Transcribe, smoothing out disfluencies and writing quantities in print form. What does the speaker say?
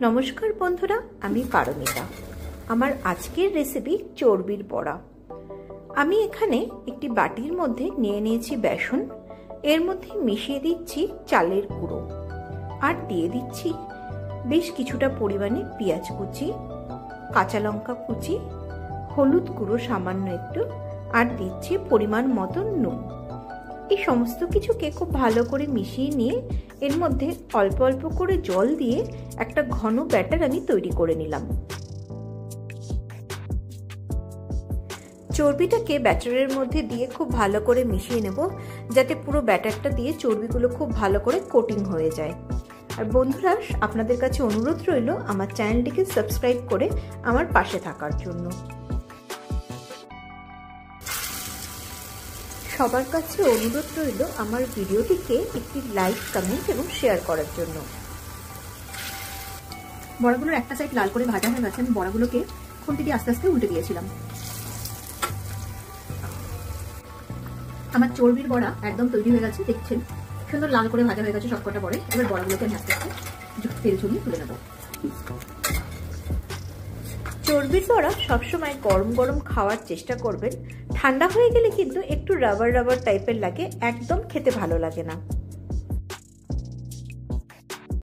নমস্কার বন্ধুরা, আমি পারমিতা। আমার আজকের রেসিপি চর্বির বড়া। আমি এখানে একটি বাটির মধ্যে নিয়ে নিয়েছি বেসন। এর মধ্যে মিশিয়ে দিচ্ছি চালের গুঁড়ো আর দিয়ে দিচ্ছি বেশ কিছুটা পরিমাণে পেঁয়াজ কুচি, কাঁচা লঙ্কা কুচি, হলুদ গুঁড়ো সামান্য একটু, আর দিচ্ছি পরিমাণ মতো নুন। এই সমস্ত কিছুকে খুব ভালো করে মিশিয়ে নিয়ে এর মধ্যে অল্প অল্প করে জল দিয়ে একটা ঘন ব্যাটার আমি তৈরি করে নিলাম। চর্বিটাকে ব্যাটারের মধ্যে দিয়ে খুব ভালো করে মিশিয়ে নেব, যাতে পুরো ব্যাটারটা দিয়ে চর্বিগুলো খুব ভালো করে কোটিং হয়ে যায়। আর বন্ধুরা, আপনাদের কাছে অনুরোধ রইল আমার চ্যানেলটিকে সাবস্ক্রাইব করে আমার পাশে থাকার জন্য। সবার কাছে অনুরোধ রইল আমার ভিডিওটিকে একটি লাইক, কমেন্ট এবং শেয়ার করার জন্য। বড়াগুলোর একটা সাইড লাল করে ভাজা হয়ে গেছে। আমি বড়াগুলোকে খুন্তি দিয়ে আস্তে আস্তে উল্টে দিয়েছিলাম। আমার চর্বির বড়া একদম তৈরি হয়ে গেছে, দেখছেন সুন্দর লাল করে ভাজা হয়ে গেছে সবকটা বড়ে। এবার বড়াগুলোকে আমি আস্তে আস্তে তেল ছড়িয়ে তুলে নেব। চর্বির বড়া সবসময় গরম গরম খাওয়ার চেষ্টা করবেন। ঠান্ডা হয়ে গেলে কিন্তু একটু রাবার রাবার টাইপের লাগে, একদম খেতে ভালো লাগে না।